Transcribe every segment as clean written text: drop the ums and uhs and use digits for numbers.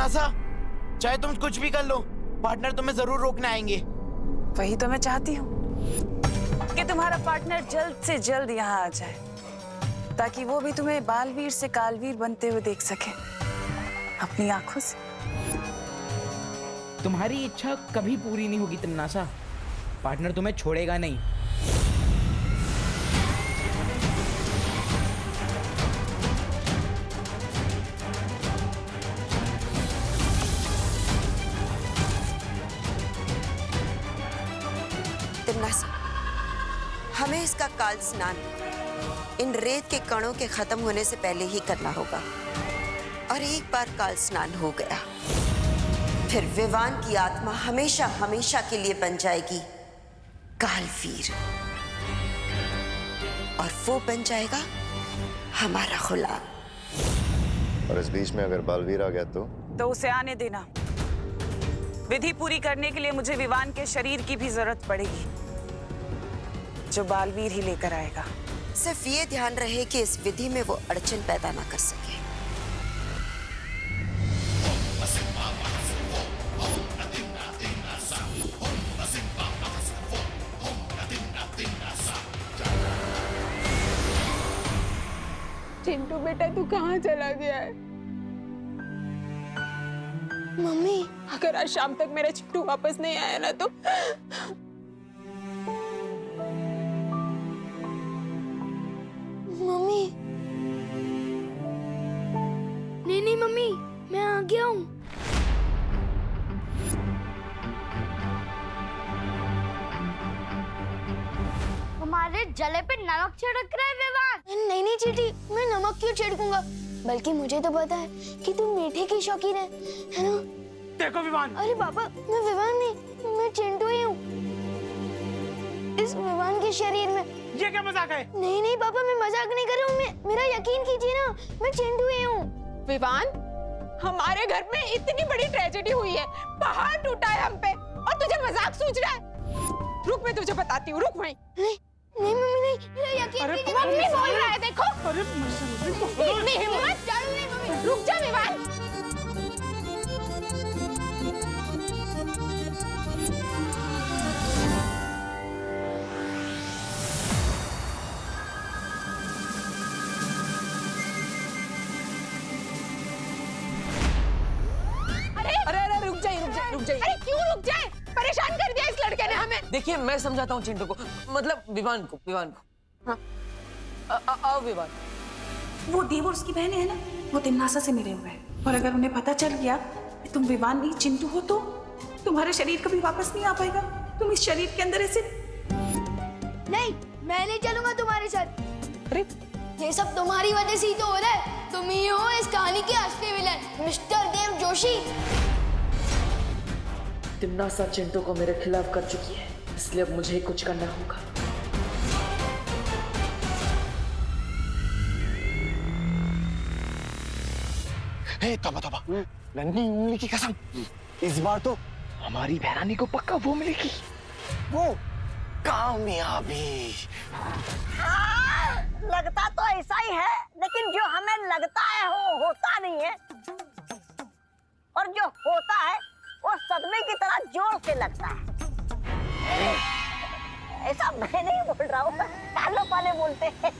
तन्नासा, चाहे तुम कुछ भी कर लो, पार्टनर तुम्हें जरूर रोकने आएंगे। वही तो मैं चाहती हूँ कि तुम्हारा पार्टनर जल्द से जल्द यहाँ आ जाए, ताकि वो भी तुम्हें बालवीर से कालवीर बनते हुए देख सके अपनी आंखों से। तुम्हारी इच्छा कभी पूरी नहीं होगी तन्नासा, पार्टनर तुम्हें छोड़ेगा नहीं। तन्नासा, हमें इसका काल स्नान इन रेत के कणों के खत्म होने से पहले ही करना होगा। और एक बार काल स्नान हो गया, फिर विवान की आत्मा हमेशा हमेशा के लिए बन जाएगी कालवीर, और वो बन जाएगा हमारा गुलाम। और इस बीच में अगर बालवीर आ गया तो उसे आने देना। विधि पूरी करने के लिए मुझे विवान के शरीर की भी जरूरत पड़ेगी, जो बालवीर ही लेकर आएगा। सिर्फ ये ध्यान रहे कि इस विधि में वो अड़चन पैदा ना कर सके। चिंटू बेटा, तू कहाँ चला गया है? मम्मी, अगर आज शाम तक मेरा चिंटू वापस नहीं आया ना तो मम्मी। नहीं नहीं मम्मी, मैं आ गया हूँ। हमारे जले पे नमक छिड़क रहा है विवान। नहीं नहीं चीटी, मैं नमक क्यों छिड़कूंगा? बल्कि मुझे तो पता है कि तू मीठे की शौकीन है ना? देखो विवान। अरे पापा, मैं विवान नहीं, मैं चिंटू ही हूँ। इस विवान के शरीर में। ये क्या मजाक है? नहीं नहीं पापा, मैं मजाक नहीं कर रहा हूँ। मेरा यकीन कीजिए ना, मैं चिंटू ही हूँ। विवान, हमारे घर में इतनी बड़ी ट्रेजेडी हुई है, पहाड़ टूटा है हम पे, और तुझे मजाक सूझ रहा है? रुक, मैं तुझे बताती हूँ, रुक वहीं। नहीं मम्मी नहीं, मेरा यकीन कीजिए। मम्मी बोल रहा है, देखो। इतनी हिम्मत? रुक जा विवान। अरे रुक जाइए। अरे क्यों रुक जाए? परेशान कर दिया इस लड़के ने हमें। देखिए, मैं समझाता हूँ चिंटू को, मतलब विवान को। हाँ। आओ विवान। वो देव और उसकी बहनें हैं ना, वो तन्नासा से मिले हुए हैं, और अगर उन्हें पता चल गया कि तुम विवान नहीं चिंटू हो, तो तुम्हारा शरीर कभी वापस नहीं आ पाएगा। तुम इस शरीर के अंदर ऐसे। नहीं, मैं नहीं चलूंगा तुम्हारे साथ। अरे ये सब तुम्हारी वजह से ही तो हो रहा है। तुम ही हो इस कहानी के असली विलन, मिस्टर देव जोशी। तन्नासा चिंटू को मेरे खिलाफ कर चुकी है, इसलिए अब मुझे कुछ करना होगा। तबा नन्ही उंगली की कसम, इस बार तो हमारी बहरानी को पक्का वो मिलेगी, वो कामयाबी। लगता तो ऐसा ही है, लेकिन जो हमें लगता है वो होता नहीं है, और जो होता है वो सदमे की तरह जोर से लगता है। ऐसा मैं नहीं बोल रहा हूँ, कालो पाले बोलते हैं।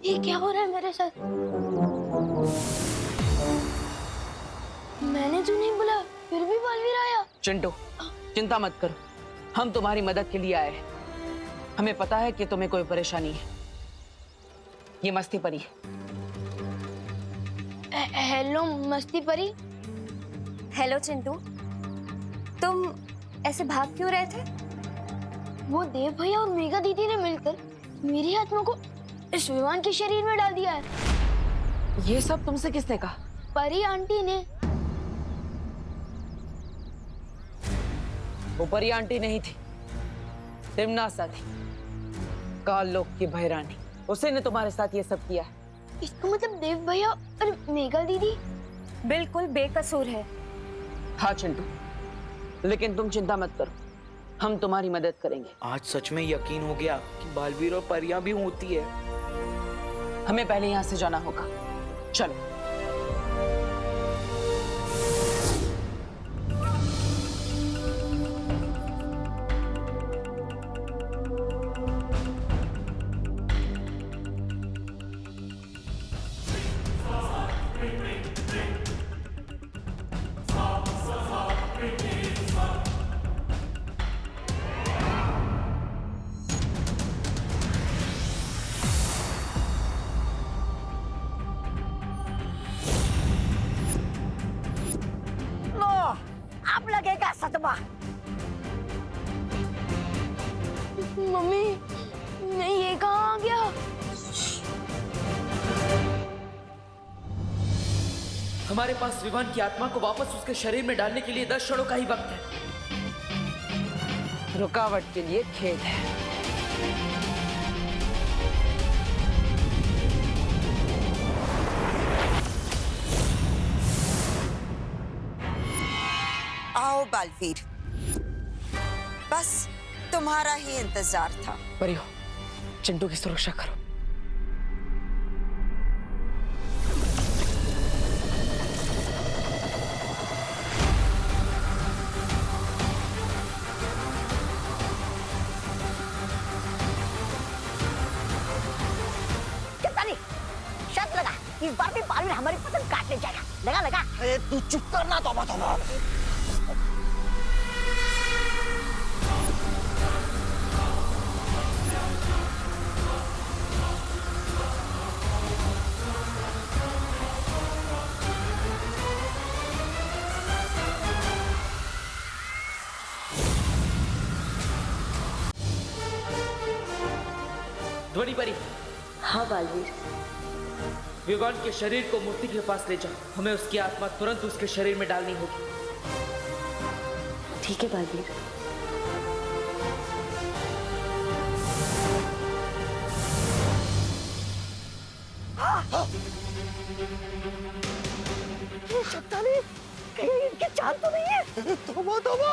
ये क्या हो रहा है मेरे साथ? मैंने तो नहीं बोला, फिर भी बालवीर आया। चिंटू, चिंता मत करो, हम तुम्हारी मदद के लिए आए हैं। हमें पता है कि तुम्हें कोई परेशानी है। ये मस्ती परी है। हेलो मस्ती परी। हेलो चिंटू, तुम ऐसे भाग क्यों रहे थे? वो देव भैया और मेघा दीदी ने मिलकर मेरी आत्मा को इस विमान के शरीर में डाल दिया है। ये सब तुमसे किसने कहा? परी आंटी ने। वो परी आंटी नहीं थी, तिमनासा थी, काल लोक की भैरानी। उसी ने तुम्हारे साथ ये सब किया है। इसका मतलब देव भैया और मेघा दीदी बिल्कुल बेकसूर है। हाँ चिंटू, लेकिन तुम चिंता मत करो, हम तुम्हारी मदद करेंगे। आज सच में यकीन हो गया कि बालवीर और परियां भी होती है। हमें पहले यहाँ से जाना होगा, चलो। लो, अब लगेगा सदमा। मम्मी, मैं ये कहाँ आ गया? हमारे पास विमान की आत्मा को वापस उसके शरीर में डालने के लिए 10 क्षणों का ही वक्त है। रुकावट के लिए खेद है। आओ बालवीर, बस तुम्हारा ही इंतजार था। परियो, चिंटू की सुरक्षा करो। शर्त लगा, इस बार भी बालवीर हमारी पसंद काटने जाएगा। लगा लगा। अरे तू चुप करना। तौबा तौबा। ध्वनि परी। हाँ बालवीर। विमान के शरीर को मूर्ति के पास ले जाओ। हमें उसकी आत्मा तुरंत उसके शरीर में डालनी होगी। ठीक है बालवीर। ये शैतानी, कहीं इनकी चाल तो नहीं है? तौबा तौबा।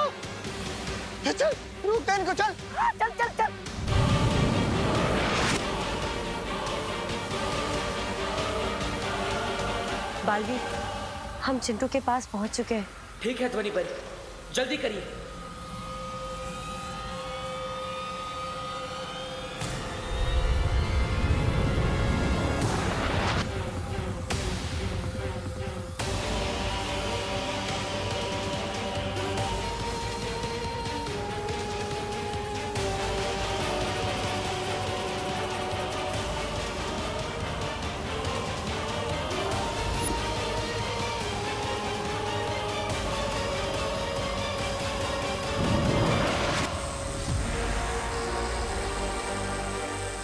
चल रुक दे इनको, चल। हाँ, चल चल चल। बालवीर, हम चिंटू के पास पहुंच चुके हैं। ठीक है ध्वनि परी, जल्दी करिए।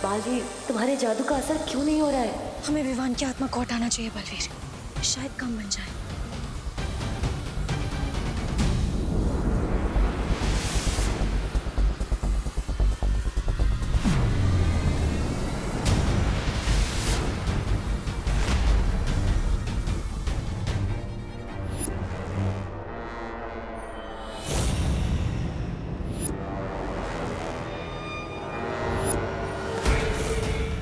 बालवीर, तुम्हारे जादू का असर क्यों नहीं हो रहा है? हमें विमान की आत्मा को हटाना चाहिए बालवीर, शायद काम बन जाए।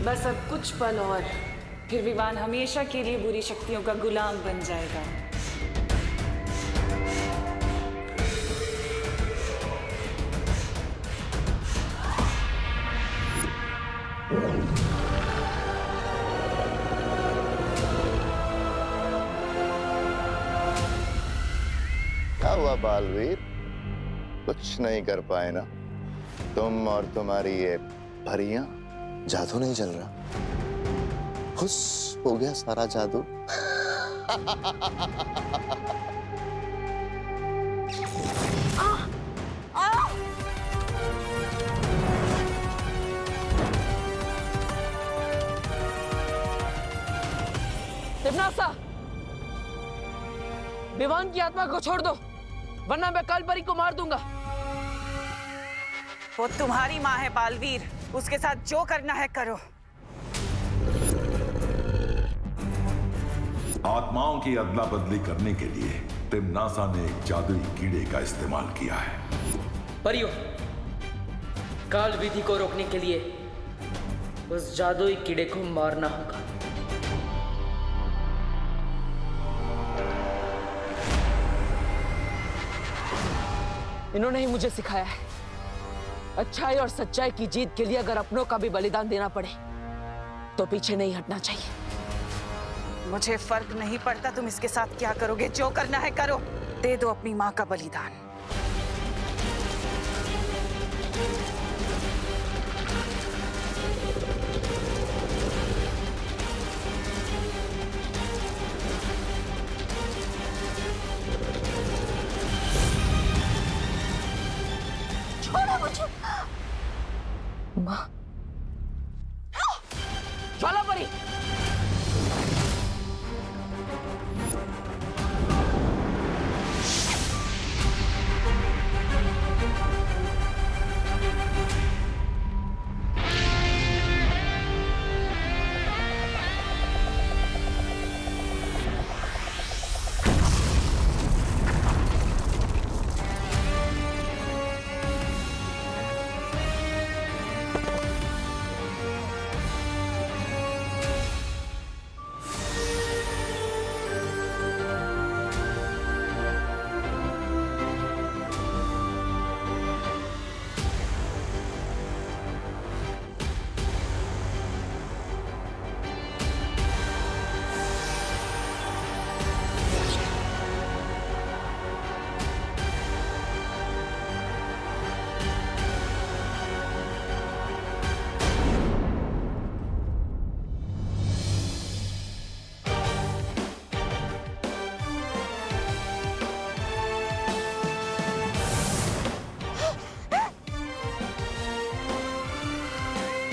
बस अब कुछ पल और, फिर विमान हमेशा के लिए बुरी शक्तियों का गुलाम बन जाएगा। क्या हुआ बालवीर? कुछ नहीं कर पाए ना तुम और तुम्हारी ये परियां? जादू नहीं चल रहा? खुश हो गया सारा जादू? तिमनासा, विवान की आत्मा को छोड़ दो, वरना मैं कालपरी को मार दूंगा। वो तुम्हारी माँ है बालवीर, उसके साथ जो करना है करो। आत्माओं की अदला बदली करने के लिए तिमनासा ने एक जादुई कीड़े का इस्तेमाल किया है। परियो, काल विधि को रोकने के लिए उस जादुई कीड़े को मारना होगा। इन्होंने ही मुझे सिखाया है, अच्छाई और सच्चाई की जीत के लिए अगर अपनों का भी बलिदान देना पड़े तो पीछे नहीं हटना चाहिए। मुझे फर्क नहीं पड़ता तुम इसके साथ क्या करोगे, जो करना है करो। दे दो अपनी माँ का बलिदान। छोड़ो मुझे। माँ, ज्वालापरी,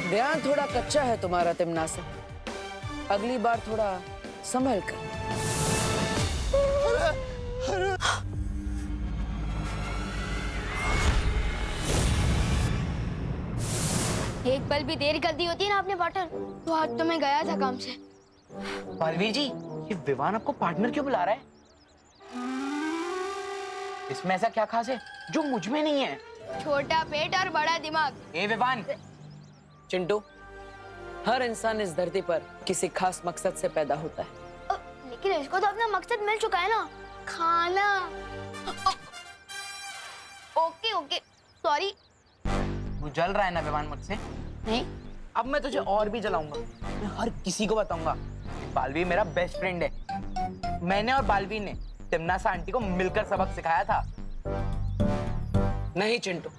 ध्यान थोड़ा कच्चा है तुम्हारा तिमनासा, अगली बार थोड़ा संभल कर। एक पल भी देर कर दी होती है ना आपने पार्टनर, तो आज तो मैं गया था काम से। बालवीर जी, ये विवान आपको पार्टनर क्यों बुला रहा है? इसमें ऐसा क्या खास है जो मुझ में नहीं है? छोटा पेट और बड़ा दिमाग। ए विवान। चिंटू, हर इंसान इस धरती पर किसी खास मकसद से पैदा होता है। लेकिन इसको तो अपना मकसद मिल चुका है ना, खाना। Okay okay, sorry. तू जल रहा है ना विवान मुझसे? नहीं। अब मैं तुझे और भी जलाऊंगा। मैं हर किसी को बताऊंगा बालवीर मेरा बेस्ट फ्रेंड है। मैंने और बालवीर ने तिमनासा आंटी को मिलकर सबक सिखाया था। नहीं चिंटू,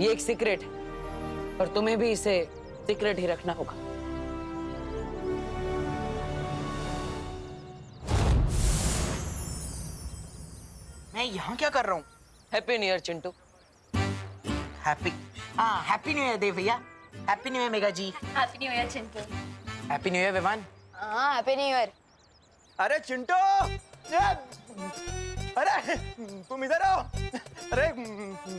ये एक सीक्रेट है और तुम्हें भी इसे सीक्रेट ही रखना होगा। मैं यहाँ क्या कर रहा हूँ? Happy new year Chintu. Happy new year Dev भैया। Happy new year Mega ji. Happy new year Chintu. Happy new year Vivaan. हाँ हैप्पी न्यू ईयर। अरे चिंटू, अरे तुम इधर आओ। अरे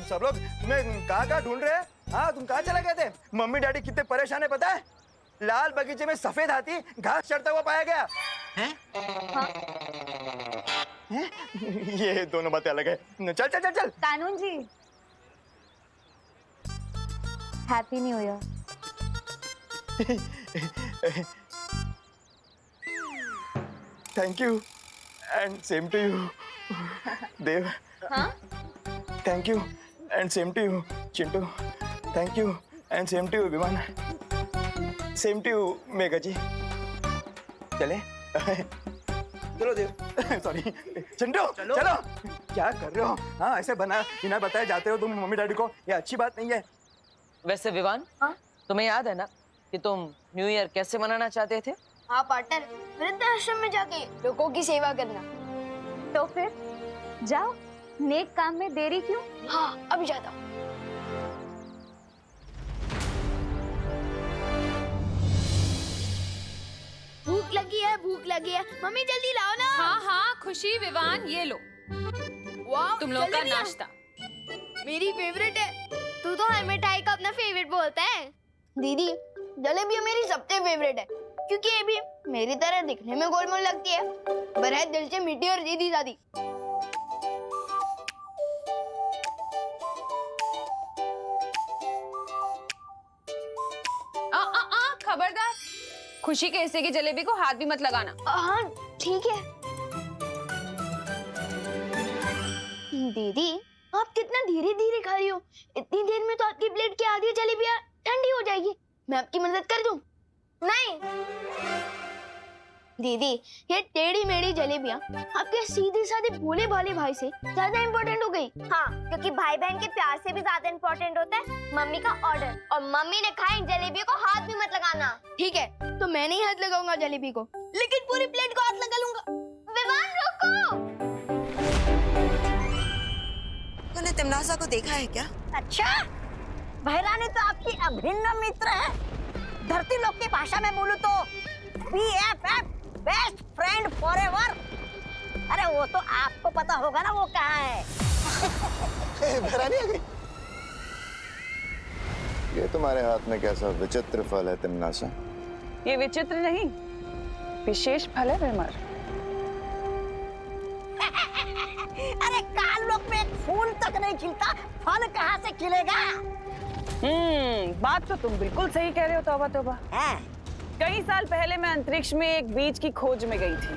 सब लोग तुम्हें कहाँ ढूंढ रहे हैं? हाँ, तुम कहाँ चले गए थे? मम्मी डैडी कितने परेशान है पता है? लाल बगीचे में सफेद हाथी घास चढ़ता हुआ पाया गया है। हाँ। ये दोनों बातें अलग है। चल चल चल चल। कानून जी, happy new year. Thank you and same to you Dev. हाँ? Thank you and same to you Chintu. Thank you and same to you Viman. Same to you Mega ji. चले चलो देव। सॉरी चिंटू, चलो क्या कर रहे हो? हाँ, ऐसे बिना बताए जाते हो तुम मम्मी डैडी को, ये अच्छी बात नहीं है। वैसे विवान, तुम्हें याद है ना कि तुम न्यू ईयर कैसे मनाना चाहते थे? हाँ पार्टनर, वृद्धाश्रम में जाके लोगों की सेवा करना। तो फिर जाओ, नेक काम में देरी क्यों? हाँ अभी जाता हूँ। भूख लगी है, भूख लगी है। मम्मी जल्दी लाओ ना। हाँ हाँ खुशी विवान ये लो वाह, तुम लोगों का जलेबियाँ। नाश्ता। मेरी फेवरेट है। तू तो हर मिठाई का अपना फेवरेट बोलता है। दीदी जलेबियाँ मेरी सबसे फेवरेट है क्योंकि ये भी मेरी तरह दिखने में गोलमोल लगती है पर है दिल से मीठी और सीधी सादी। खबरदार खुशी के हिस्से की जलेबी को हाथ भी मत लगाना। हाँ ठीक है। दीदी आप कितना धीरे धीरे खा रही हो। इतनी देर में तो आपकी प्लेट की आधी जलेबियाँ ठंडी हो जाएगी। मैं आपकी मदद कर दूं? नहीं दीदी, ये टेढ़ी मेढ़ी जलेबियाँ आपके सीधे साधे भोले भाले भाई से ज्यादा इम्पोर्टेंट हो गई। हाँ, क्योंकि भाई बहन के प्यार से भी ज्यादा इम्पोर्टेंट होता है मम्मी का ऑर्डर। और मम्मी ने कहा इन जलेबियों को हाथ भी मत लगाना। ठीक है, तो मैं नहीं हाथ लगाऊंगा जलेबी को, लेकिन पूरी प्लेट को हाथ लगा लूंगा। विवान रुको। तूने तिमनासा को देखा है क्या? अच्छा, बहरानी तो आपकी अभिन्न मित्र है। धरती लोक की भाषा में बोलूं तो BFF, बेस्ट फ्रेंड फॉरएवर। अरे वो तो आपको पता होगा ना वो कहाँ है। बहरानी आ गई। ये तुम्हारे हाथ में कैसा विचित्र फल है तिमनासा? ये विचित्र नहीं, विशेष फल है विमर। अरे काल लोक में एक फूल तक नहीं खिलता, फल कहाँ से खिलेगा? बात तो तुम बिल्कुल सही कह रहे हो। तौबा तौबा। कई साल पहले मैं अंतरिक्ष में एक बीज की खोज में गई थी,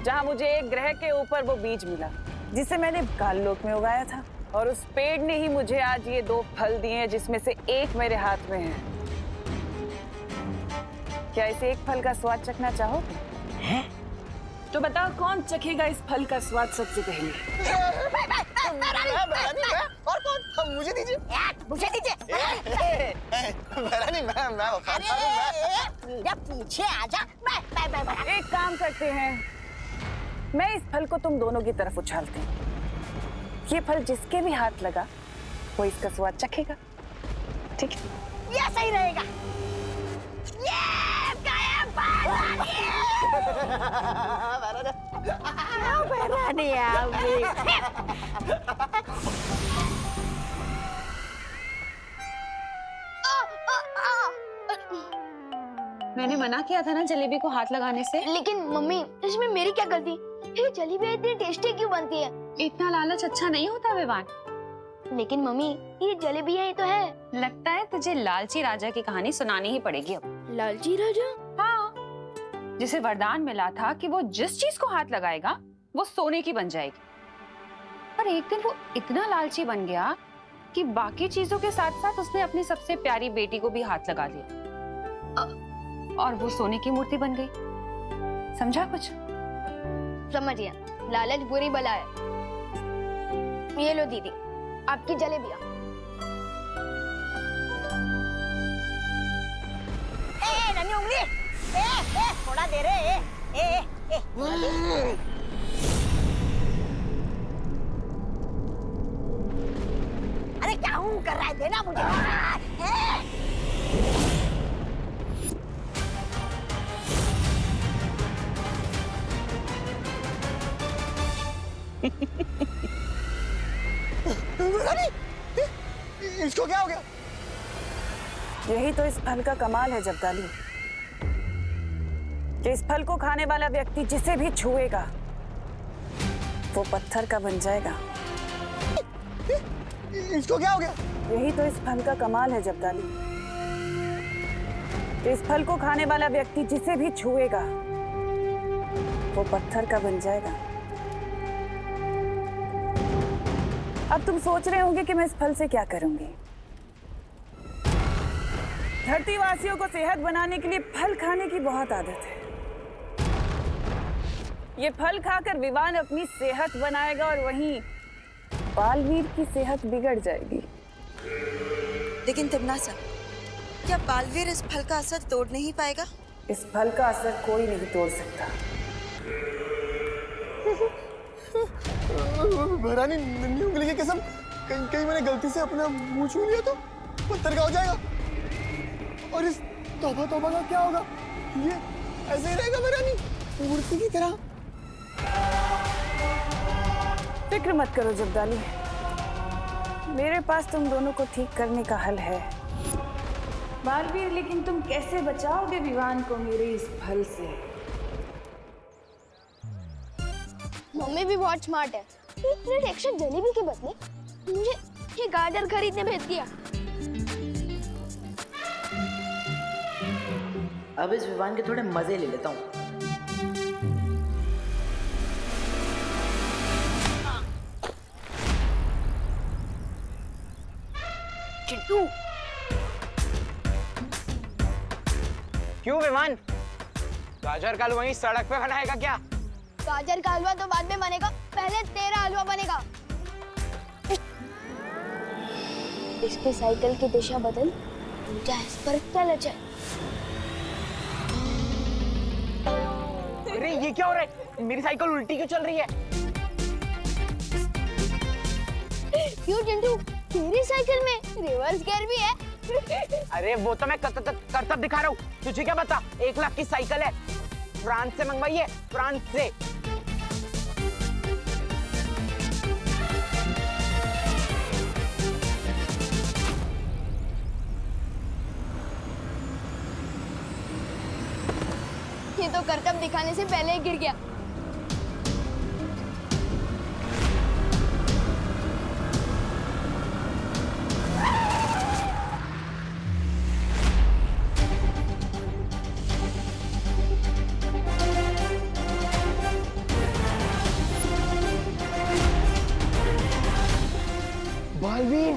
जहां मुझे एक ग्रह के ऊपर वो बीज मिला जिसे मैंने काल लोक में उगाया था। और उस पेड़ ने ही मुझे आज ये 2 फल दिए हैं, जिसमें से एक मेरे हाथ में है। क्या इसे एक फल का स्वाद चखना चाहोगे? तो बताओ कौन चखेगा इस फल का स्वाद सबसे पहले? और कौन? मुझे दीजिए। मुझे दीजिए। बहरानी मैं मेरा पीछे आजा। मैं एक काम करते हैं, मैं इस फल को तुम दोनों की तरफ उछालती हूँ। ये फल जिसके भी हाथ लगा वो इसका स्वाद चखेगा। ठीक है? ये सही रहेगा। ये बहरानी आ गई। मैंने मना किया था ना जलेबी को हाथ लगाने से। लेकिन मम्मी इसमें मेरी क्या गलती? ये जलेबी इतनी टेस्टी क्यों बनती है? इतना लालच अच्छा नहीं होता विवान। लेकिन मम्मी ये जलेबियाँ ही तो है। लगता है तुझे लालची राजा की कहानी सुनानी ही पड़ेगी अब। लालची राजा? हाँ, जिसे वरदान मिला था कि वो जिस चीज को हाथ लगाएगा वो सोने की बन जाएगी। पर एक दिन वो इतना लालची बन गया कि बाकी चीजों के साथ साथ उसने अपनी सबसे प्यारी बेटी को भी हाथ लगा दिया और वो सोने की मूर्ति बन गई। समझा कुछ? समझ गया, लालच बुरी बला है। ये लो दीदी आपकी जलेबियाँ। नन्ही उंगली, थोड़ा दे रे। अरे क्या हूँ कर रहा है? देना मुझे। इसको क्या हो गया? यही तो इस फल का कमाल है जब्दाली, कि इस फल को खाने वाला व्यक्ति जिसे भी छुएगा वो पत्थर का बन जाएगा। इसको क्या हो गया? यही तो इस फल का कमाल है जब्दाली, कि इस फल को खाने वाला व्यक्ति जिसे भी छुएगा वो पत्थर का बन जाएगा। अब तुम सोच रहे होंगे कि मैं इस फल से क्या करूंगी। धरतीवासियों को सेहत बनाने के लिए फल खाने की बहुत आदत है। ये फल खाकर विवान अपनी सेहत बनाएगा और वहीं बालवीर की सेहत बिगड़ जाएगी। लेकिन तिमनासा, क्या बालवीर इस फल का असर तोड़ नहीं पाएगा? इस फल का असर कोई नहीं तोड़ सकता। बहरानी नन्ही उंगली की कसम, कहीं मैंने गलती से अपना मुंह छू लिया तो पत्थर का हो जाएगा। और इस तौबा तौबा का क्या होगा? ऐसे ही रहेगा भैरानी, मूर्ति की तरह। फिक्र मत करो जब्दाली, मेरे पास तुम दोनों को ठीक करने का हल है। बालवीर, लेकिन तुम कैसे बचाओगे विवान को मेरे इस फल से? मम्मी भी बहुत स्मार्ट है। एक प्लेट एक्स्ट्रा जलेबी के बदले मुझे ये गाजर खरीदने भेज दिया। अब इस विवान के थोड़े मजे ले लेता हूँ। चिंटू, क्यों विवान? गाजर का हलवा वहीं सड़क पे बनाएगा क्या? गाजर का हलवा तो बाद में बनेगा, पहले तेरा हलवा बनेगा। इसकी साइकिल की दिशा बदल, चाहे इस पर चल जाए। अरे ये क्या हो रहा है? मेरी साइकिल उल्टी क्यों चल रही है? क्यों चिंटू, तेरी साइकिल में रिवर्स गियर भी है? अरे वो तो मैं करतब दिखा रहा हूँ, तुझे क्या पता? 1 लाख की साइकिल है, फ्रांस से मंगवाई है, फ्रांस से। ये तो करतब दिखाने से पहले ही गिर गया। बालवीर,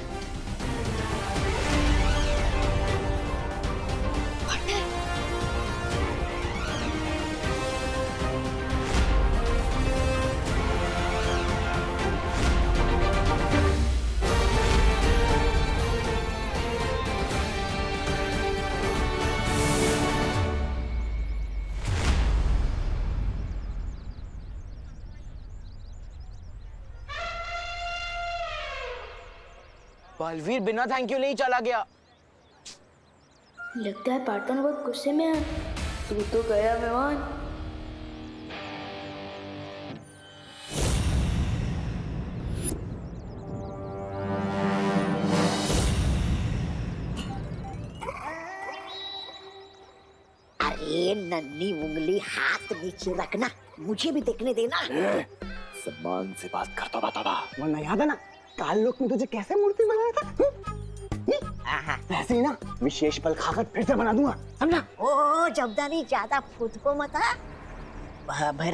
बालवीर बिना थैंक यू नहीं चला गया। लगता है पार्टनर बहुत गुस्से में है। तू तो गया मेहमान। अरे नन्ही उंगली हाथ नीचे रखना, मुझे भी देखने देना। सम्मान से बात करता बताबा, वरना याद है ना काल लोक में तुझे कैसे मूर्ति बनाया था? वैसे ही ना विशेष पल खाकर फिर से बना दूंगा, समझा? ओ जब्दारी, ज्यादा खुद को मत। भैरानी